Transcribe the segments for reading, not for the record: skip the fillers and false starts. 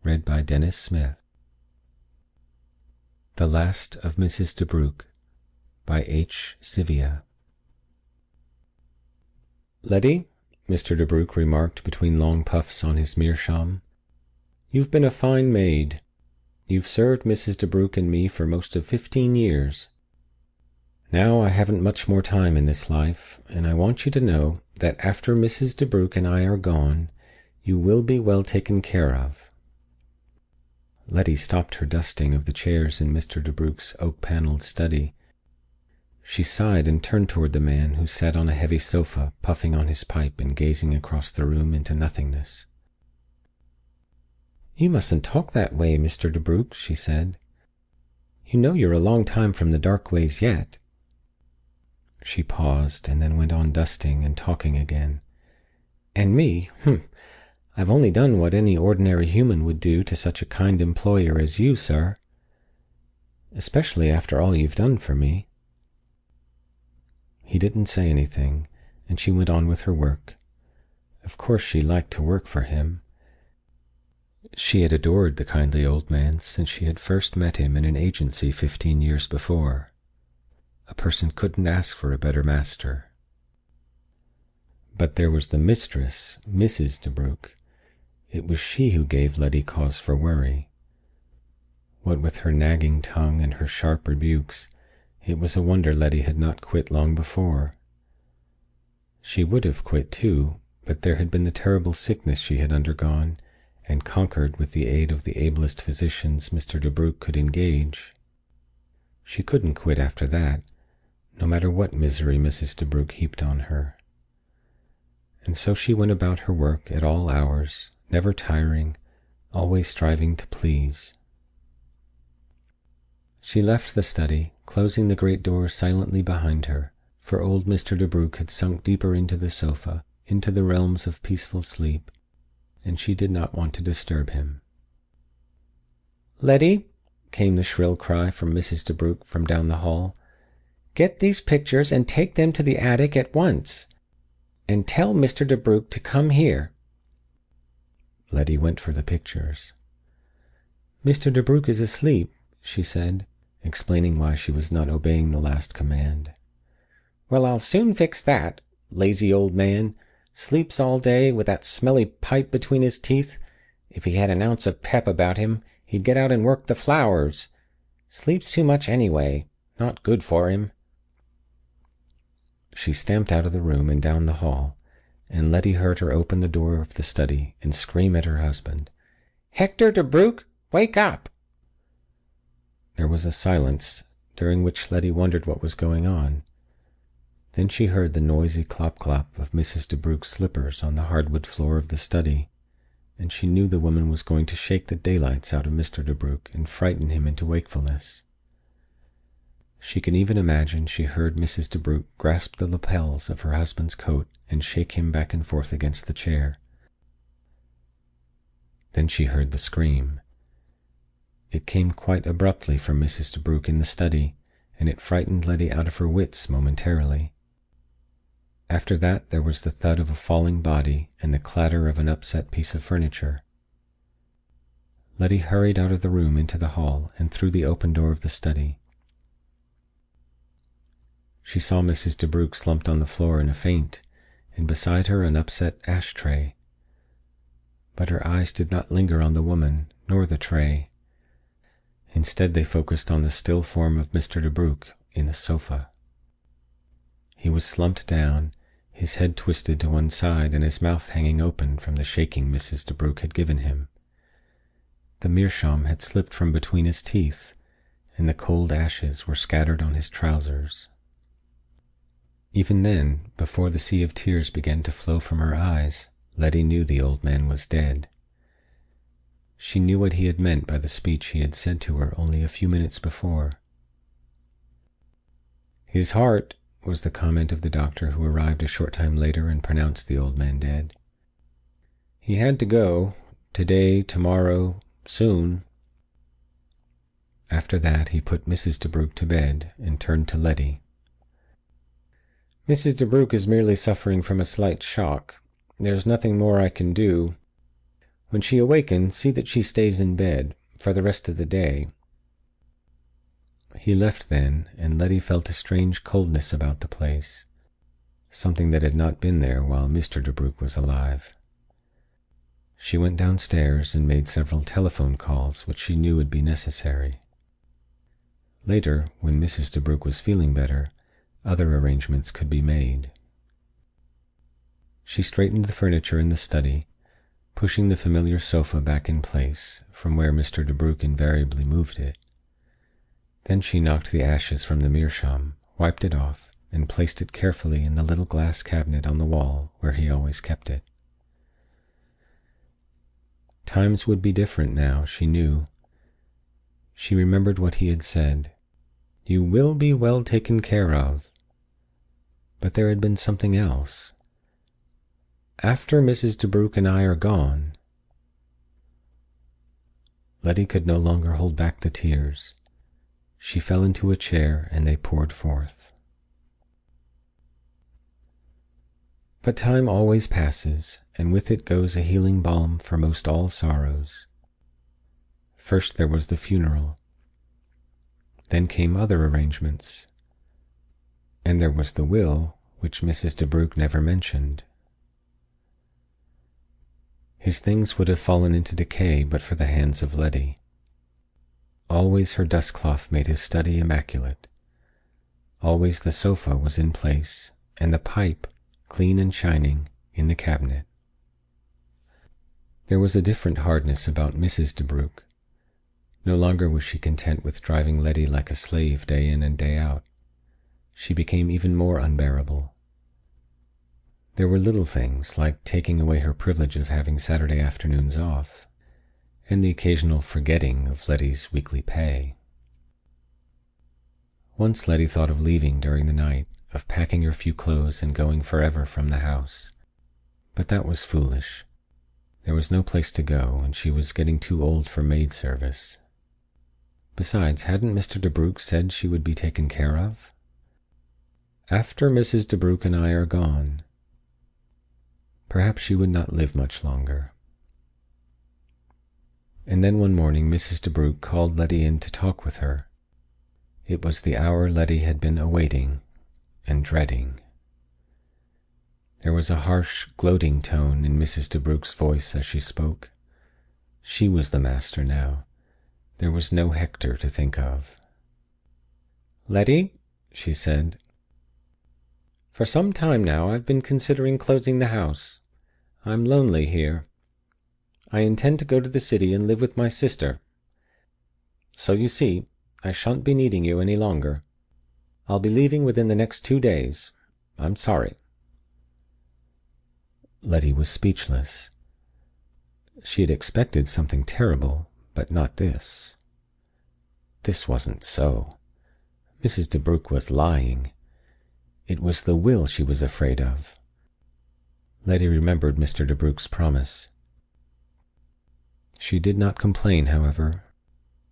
Read by Dennis Smith. The Last of Mrs. DeBrugh by H. Sivia. "Letty," Mr. DeBrugh remarked between long puffs on his meerschaum, "you've been a fine maid. You've served Mrs. DeBrugh and me for most of 15 years. Now I haven't much more time in this life, and I want you to know that after Mrs. DeBrugh and I are gone, you will be well taken care of." Letty stopped her dusting of the chairs in Mr. DeBrugh's oak-panelled study. She sighed and turned toward the man who sat on a heavy sofa, puffing on his pipe and gazing across the room into nothingness. "You mustn't talk that way, Mr. DeBrugh," she said. "You know you're a long time from the dark ways yet." She paused, and then went on dusting and talking again. "And me, I've only done what any ordinary human would do to such a kind employer as you, sir. Especially after all you've done for me." He didn't say anything, and she went on with her work. Of course she liked to work for him. She had adored the kindly old man since she had first met him in an agency 15 years before. A person couldn't ask for a better master. But there was the mistress, Mrs. DeBrugh. It was she who gave Letty cause for worry. What with her nagging tongue and her sharp rebukes, it was a wonder Letty had not quit long before. She would have quit too, but there had been the terrible sickness she had undergone, and conquered with the aid of the ablest physicians Mr. DeBrugh could engage. She couldn't quit after that, no matter what misery Mrs. DeBrugh heaped on her. And so she went about her work at all hours, never tiring, always striving to please. She left the study, closing the great door silently behind her, for old Mr. DeBrugh had sunk deeper into the sofa, into the realms of peaceful sleep, and she did not want to disturb him. "Letty," came the shrill cry from Mrs. DeBrugh from down the hall, "get these pictures and take them to the attic at once. And tell Mr. DeBrugh to come here." Letty went for the pictures. "Mr. DeBrugh is asleep," she said, explaining why she was not obeying the last command. "Well, I'll soon fix that. Lazy old man. Sleeps all day, with that smelly pipe between his teeth. If he had an ounce of pep about him, he'd get out and work the flowers. Sleeps too much anyway. Not good for him." She stamped out of the room and down the hall, and Letty heard her open the door of the study and scream at her husband, "Hector DeBrugh, wake up!" There was a silence, during which Letty wondered what was going on. Then she heard the noisy clop-clop of Mrs. DeBrugh's slippers on the hardwood floor of the study, and she knew the woman was going to shake the daylights out of Mr. DeBrugh and frighten him into wakefulness. She could even imagine she heard Mrs. DeBrugh grasp the lapels of her husband's coat and shake him back and forth against the chair. Then she heard the scream. It came quite abruptly from Mrs. DeBrugh in the study, and it frightened Letty out of her wits momentarily. After that there was the thud of a falling body and the clatter of an upset piece of furniture. Letty hurried out of the room into the hall and through the open door of the study. She saw Mrs. DeBrugh slumped on the floor in a faint, and beside her an upset ash-tray. But her eyes did not linger on the woman, nor the tray. Instead they focused on the still form of Mr. DeBrugh in the sofa. He was slumped down, his head twisted to one side and his mouth hanging open from the shaking Mrs. DeBrugh had given him. The meerschaum had slipped from between his teeth, and the cold ashes were scattered on his trousers. Even then, before the sea of tears began to flow from her eyes, Letty knew the old man was dead. She knew what he had meant by the speech he had said to her only a few minutes before. "His heart," was the comment of the doctor who arrived a short time later and pronounced the old man dead. "He had to go, today, tomorrow, soon." After that he put Mrs. DeBrugh to bed and turned to Letty. "Mrs. DeBrugh is merely suffering from a slight shock. There's nothing more I can do. When she awakens, see that she stays in bed for the rest of the day." He left then, and Letty felt a strange coldness about the place, something that had not been there while Mr. DeBrugh was alive. She went downstairs and made several telephone calls which she knew would be necessary. Later, when Mrs. DeBrugh was feeling better, other arrangements could be made. She straightened the furniture in the study, pushing the familiar sofa back in place from where Mr. DeBrugh invariably moved it. Then she knocked the ashes from the meerschaum, wiped it off, and placed it carefully in the little glass cabinet on the wall where he always kept it. Times would be different now, she knew. She remembered what he had said. "You will be well taken care of." But there had been something else. "After Mrs. DeBrugh and I are gone." Letty could no longer hold back the tears. She fell into a chair and they poured forth. But time always passes, and with it goes a healing balm for most all sorrows. First there was the funeral. Then came other arrangements. And there was the will, which Mrs. DeBrugh never mentioned. His things would have fallen into decay but for the hands of Letty. Always her dustcloth made his study immaculate. Always the sofa was in place, and the pipe, clean and shining, in the cabinet. There was a different hardness about Mrs. DeBrugh. No longer was she content with driving Letty like a slave day in and day out. She became even more unbearable. There were little things, like taking away her privilege of having Saturday afternoons off, and the occasional forgetting of Letty's weekly pay. Once Letty thought of leaving during the night, of packing her few clothes and going forever from the house. But that was foolish. There was no place to go, and she was getting too old for maid service. Besides, hadn't Mr. DeBrugh said she would be taken care of? "After Mrs. DeBrugh and I are gone." Perhaps she would not live much longer. And then one morning Mrs. DeBrugh called Letty in to talk with her. It was the hour Letty had been awaiting and dreading. There was a harsh, gloating tone in Mrs. DeBrugh's voice as she spoke. She was the master now. There was no Hector to think of. "Letty," she said, "for some time now I've been considering closing the house. I'm lonely here. I intend to go to the city and live with my sister. So you see, I shan't be needing you any longer. I'll be leaving within the next 2 days. I'm sorry." Letty was speechless. She had expected something terrible, but not this. This wasn't so. Mrs. DeBrugh was lying. It was the will she was afraid of. Letty remembered Mr. DeBrugh's promise. She did not complain, however.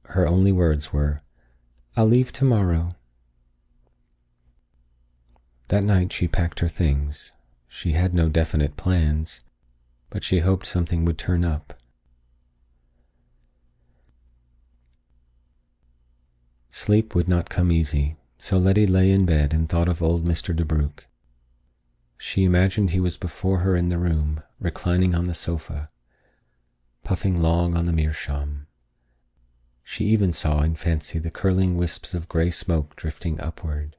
Her only words were, "I'll leave tomorrow." That night she packed her things. She had no definite plans, but she hoped something would turn up. Sleep would not come easy, so Letty lay in bed and thought of old Mr. DeBrugh. She imagined he was before her in the room, reclining on the sofa, puffing long on the meerschaum. She even saw in fancy the curling wisps of grey smoke drifting upward,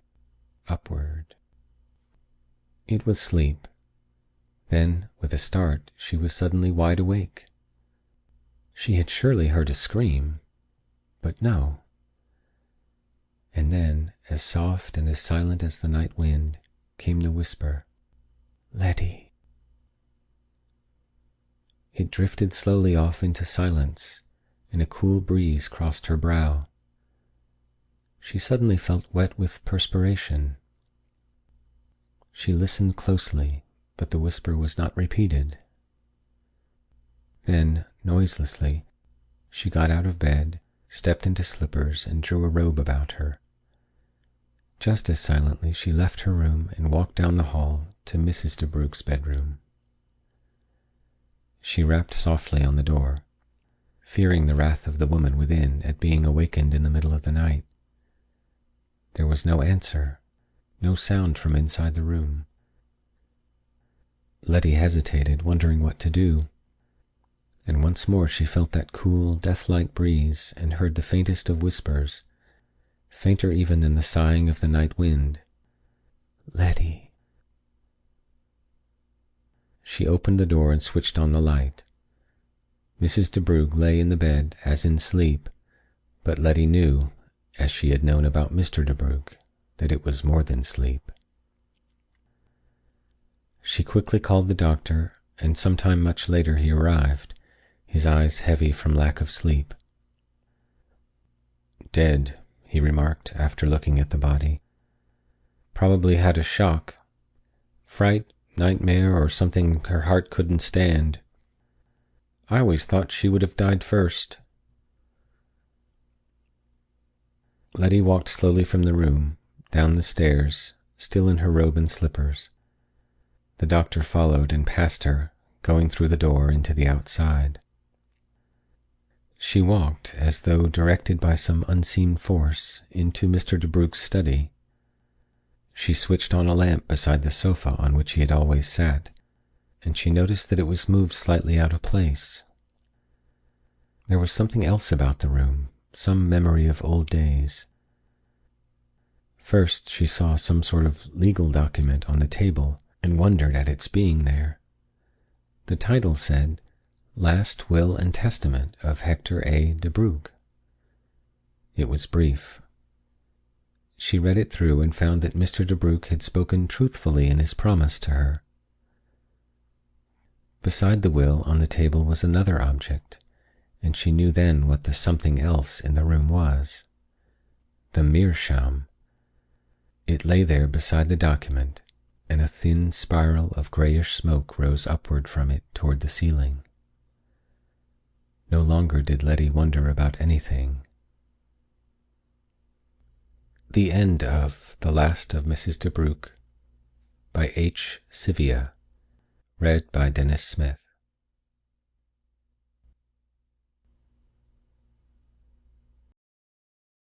upward. It was sleep. Then, with a start, she was suddenly wide awake. She had surely heard a scream, but no. And then, as soft and as silent as the night wind, came the whisper, "Letty." It drifted slowly off into silence, and a cool breeze crossed her brow. She suddenly felt wet with perspiration. She listened closely, but the whisper was not repeated. Then, noiselessly, she got out of bed, stepped into slippers, and drew a robe about her. Just as silently she left her room and walked down the hall to Mrs. DeBrugh's bedroom. She rapped softly on the door, fearing the wrath of the woman within at being awakened in the middle of the night. There was no answer, no sound from inside the room. Letty hesitated, wondering what to do. And once more she felt that cool, death-like breeze and heard the faintest of whispers, fainter even than the sighing of the night wind. Letty. She opened the door and switched on the light. Mrs. DeBrugh lay in the bed as in sleep, but Letty knew, as she had known about Mr. DeBrugh, that it was more than sleep. She quickly called the doctor, and sometime much later he arrived, his eyes heavy from lack of sleep. "Dead," he remarked after looking at the body. "Probably had a shock. Fright, nightmare, or something her heart couldn't stand. I always thought she would have died first." Letty walked slowly from the room, down the stairs, still in her robe and slippers. The doctor followed and passed her, going through the door into the outside. She walked, as though directed by some unseen force, into Mr. DeBrugh's study. She switched on a lamp beside the sofa on which he had always sat, and she noticed that it was moved slightly out of place. There was something else about the room, some memory of old days. First she saw some sort of legal document on the table and wondered at its being there. The title said, "Last Will and Testament of Hector A. DeBrugh." It was brief. She read it through and found that Mr. DeBrugh had spoken truthfully in his promise to her. Beside the will on the table was another object, and she knew then what the something else in the room was. The meerschaum. It lay there beside the document, and a thin spiral of grayish smoke rose upward from it toward the ceiling. No longer did Letty wonder about anything. The end of The Last of Mrs. DeBrugh by H. Sivia. Read by Dennis Smith.